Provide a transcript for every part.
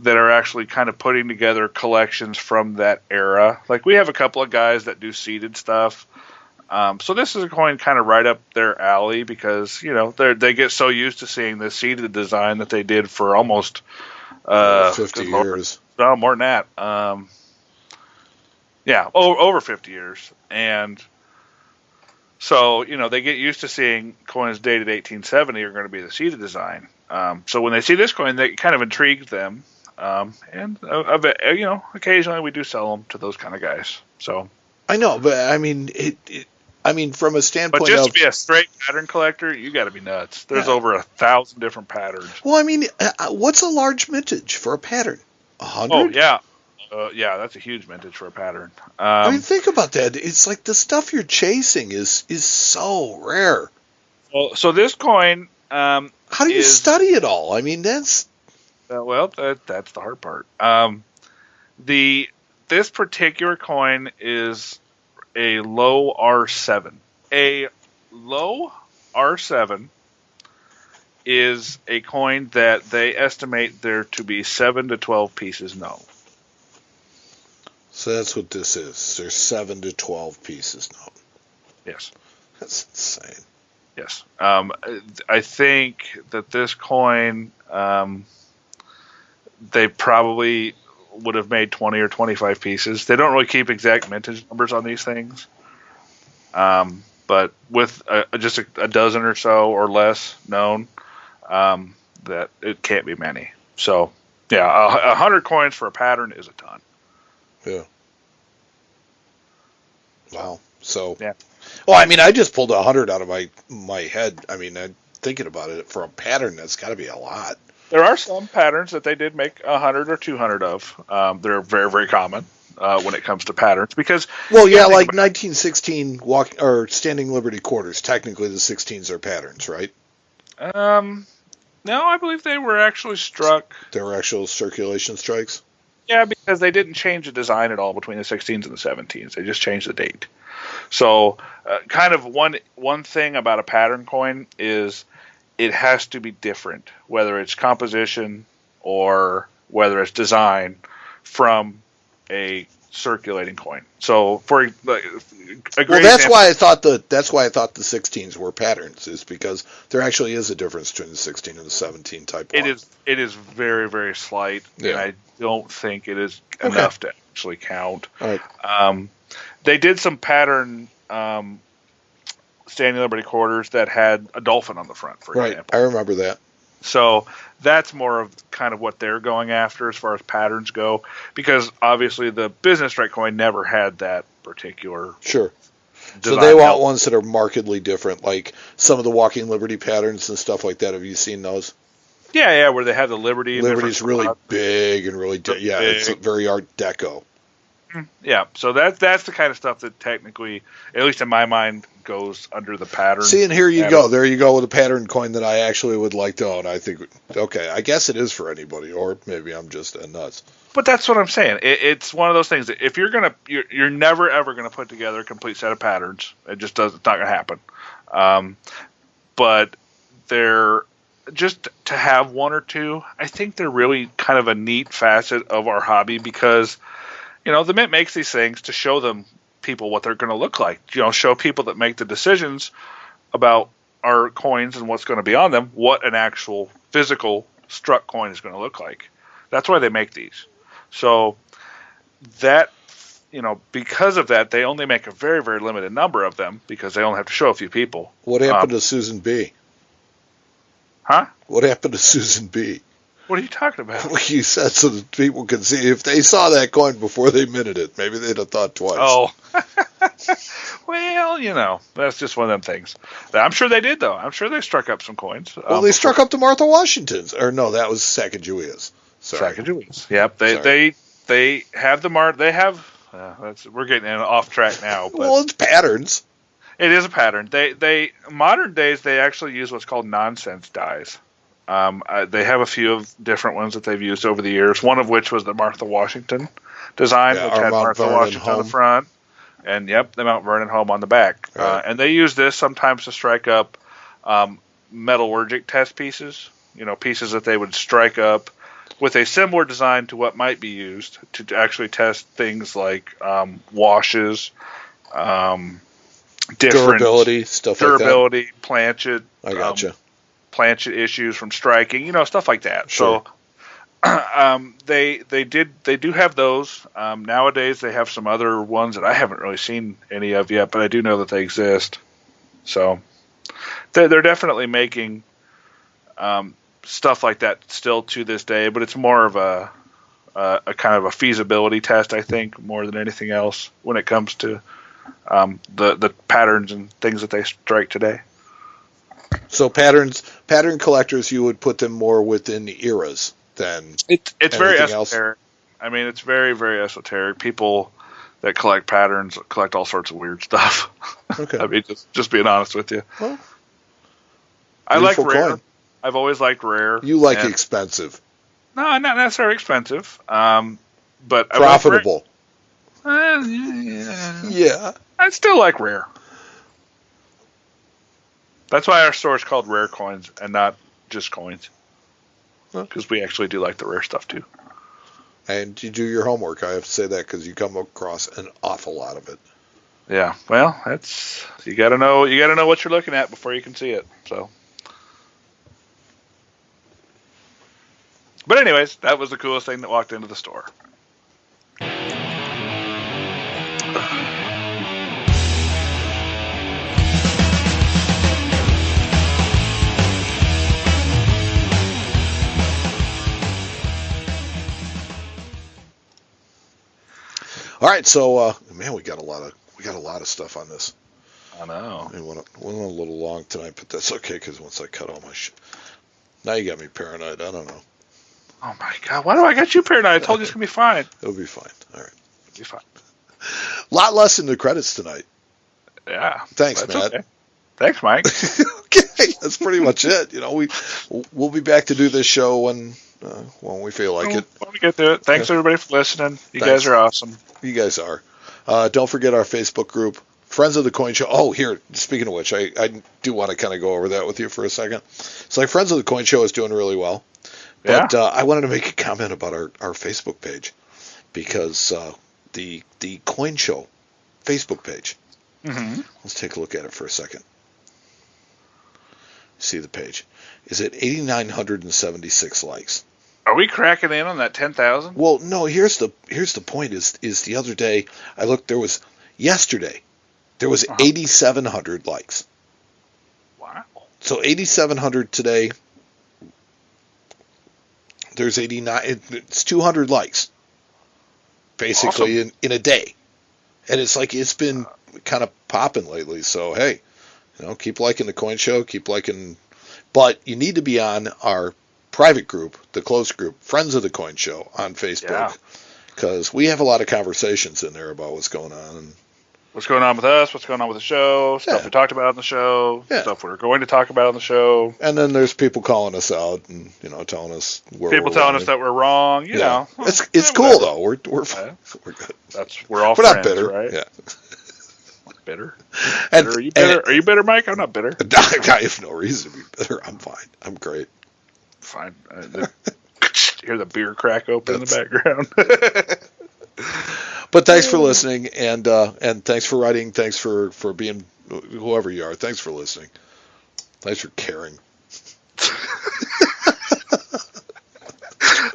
that are actually kind of putting together collections from that era. Like we have a couple of guys that do seeded stuff. So this is a coin kind of right up their alley because, they get so used to seeing the seeded design that they did for almost 50 years. No, more than that. Over 50 years. And so, they get used to seeing coins dated 1870 are going to be the seeded design. So when they see this coin, they kind of intrigues them. Occasionally we do sell them to those kind of guys. So I know, but I mean, from a standpoint but just to be a straight pattern collector, you got to be nuts. There's over 1,000 different patterns. Well, I mean, what's a large mintage for a pattern? 100? Oh yeah, that's a huge mintage for a pattern. I mean, think about that. It's like the stuff you're chasing is so rare. Well, so this coin. How do you study it all? I mean, that's. That's the hard part. This particular coin is a low R7. A low R7 is a coin that they estimate there to be 7 to 12 pieces known. So that's what this is. There's 7 to 12 pieces known. Yes. That's insane. Yes. I think that this coin, they probably would have made 20 or 25 pieces. They don't really keep exact mintage numbers on these things. But with just a dozen or so or less known, that it can't be many. So, 100 coins for a pattern is a ton. Yeah. Wow. So, yeah. Well, I mean, I just pulled 100 out of my head. I mean, thinking about it, for a pattern, that's got to be a lot. There are some patterns that they did make 100 or 200 of. They're very, very common when it comes to patterns because. Well, yeah, like 1916 Standing Liberty quarters. Technically, the 16s are patterns, right? No, I believe they were actually struck. They were actual circulation strikes. Yeah, because they didn't change the design at all between the 16s and the 17s. They just changed the date. So, kind of one thing about a pattern coin is it has to be different, whether it's composition or whether it's design from a circulating coin. So, that's why I thought the 16s were patterns, is because there actually is a difference between the 16 and the 17 type. It is very, very slight, and I don't think it is enough to actually count. All right. They did some pattern Standing Liberty quarters that had a dolphin on the front, for example. I remember that. So that's more of kind of what they're going after as far as patterns go, because obviously the business strike coin never had that particular. Sure. So they want ones that are markedly different, like some of the Walking Liberty patterns and stuff like that. Have you seen those? Yeah, where they have the Liberty. Liberty's really big and really it's very Art Deco. Yeah, so that's the kind of stuff that technically, at least in my mind, goes under the pattern. See, and here you go. There you go with a pattern coin that I actually would like to own. I think, I guess it is for anybody, or maybe I'm just a nuts. But that's what I'm saying. It's one of those things that if you're never ever gonna put together a complete set of patterns. It's not gonna happen. But they're just to have one or two. I think they're really kind of a neat facet of our hobby because. The Mint makes these things to show them people what they're going to look like. Show people that make the decisions about our coins and what's going to be on them, what an actual physical struck coin is going to look like. That's why they make these. So that, because of that, they only make a very, very limited number of them because they only have to show a few people. What happened to Susan B? Huh? What happened to Susan B? What are you talking about? Well, you said so that people could see. If they saw that coin before they minted it, maybe they'd have thought twice. Oh. Well, that's just one of them things. I'm sure they did, though. I'm sure they struck up some coins. Well, they struck up the Martha Washingtons. Or no, that was Sacagaweas. Sorry. Sacagaweas. Yep. They have the Martha. They have... we're getting off track now. But well, it's patterns. It is a pattern. They modern days, they actually use what's called nonsense dies. They have a few of different ones that they've used over the years, one of which was the Martha Washington design, which had Martha Washington on the front, and the Mount Vernon home on the back. Right. And they use this sometimes to strike up metallurgic test pieces, pieces that they would strike up with a similar design to what might be used to actually test things like washes, different durability, stuff durability, planchet. I gotcha. Planchet issues from striking, stuff like that. Sure. So they do have those. Nowadays they have some other ones that I haven't really seen any of yet, but I do know that they exist. So they're definitely making stuff like that still to this day, but it's more of a kind of a feasibility test, I think, more than anything else when it comes to the patterns and things that they strike today. So pattern collectors, you would put them more within the eras than it's very else? esoteric. I mean, it's very, very esoteric. People that collect patterns collect all sorts of weird stuff. Okay. I mean, just being honest with you. Well, I like rare. Coin. I've always liked rare. You like expensive. No, not necessarily expensive. But profitable. Yeah. I still like rare. That's why our store is called Rare Coins and not just coins. Because we actually do like the rare stuff too. And you do your homework. I have to say that because you come across an awful lot of it. Yeah. Well, that's you got to know what you're looking at before you can see it. So. But anyways, that was the coolest thing that walked into the store. All right, so man, we got a lot of stuff on this. I know. We went a little long tonight, but that's okay because once I cut all my now you got me paranoid. I don't know. Oh my God! Why do I got you paranoid? I told you it's gonna be fine. It'll be fine. All right. It'll be fine. A lot less in the credits tonight. Yeah. Thanks, Matt. Okay. Thanks, Mike. Okay, that's pretty much it. We'll be back to do this show when we feel like it. When we get to it. Thanks everybody for listening. You guys are awesome. You guys are. Don't forget our Facebook group, Friends of the Coin Show. Oh, here, speaking of which, I do want to kind of go over that with you for a second. It's like Friends of the Coin Show is doing really well. But I wanted to make a comment about our Facebook page because the Coin Show Facebook page. Mm-hmm. Let's take a look at it for a second. See the page. Is at 8,976 likes. Are we cracking in on that 10,000? Well, no. Here's the point. Is the other day I looked. Yesterday there was 8,700 likes. Wow. So 8,700 today. There's 89. It's 200 likes, basically in a day, and it's like it's been kind of popping lately. So hey, keep liking the Coin Show, keep liking, but you need to be on our private group, the closed group, Friends of the Coin Show on Facebook, because we have a lot of conversations in there about what's going on. And what's going on with us, what's going on with the show, stuff we talked about on the show, stuff we're going to talk about on the show. And then there's people calling us out and, telling us people telling us that we're wrong, you know. It's cool though. We're good. We're all friends, not bitter, right? Yeah. Bitter? Are you bitter? Are you bitter, Mike? I'm not bitter. I have no reason to be bitter. I'm fine. I'm great. Fine. Hear the beer crack open in the background. But thanks for listening, and thanks for writing. Thanks for being whoever you are. Thanks for listening. Thanks for caring.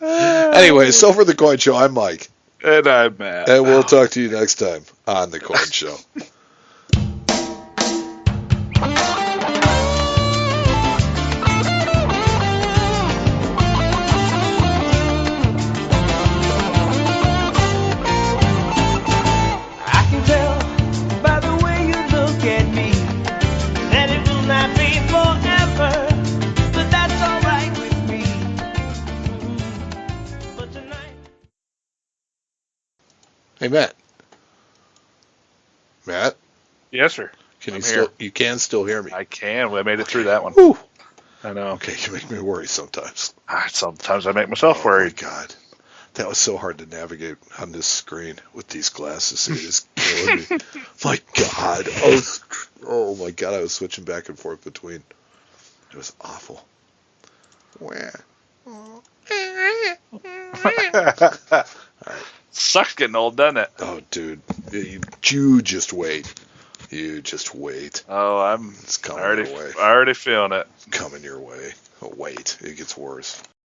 Anyway, so for the Coin Show, I'm Mike. And I'm Matt. And we'll talk to you next time on the Coin Show. Hey, Matt. Matt? Yes, sir. You can still hear me? I can. I made it through that one. Whew. I know. Okay, you make me worry sometimes. Sometimes I make myself worry. Oh, my God. That was so hard to navigate on this screen with these glasses. It is killing me. My God. Oh, my God. I was switching back and forth between. It was awful. Where? Sucks getting old, doesn't it? Oh, dude, you just wait. You just wait. Oh, It's coming your way. already feeling it. Coming your way. Oh, wait, it gets worse.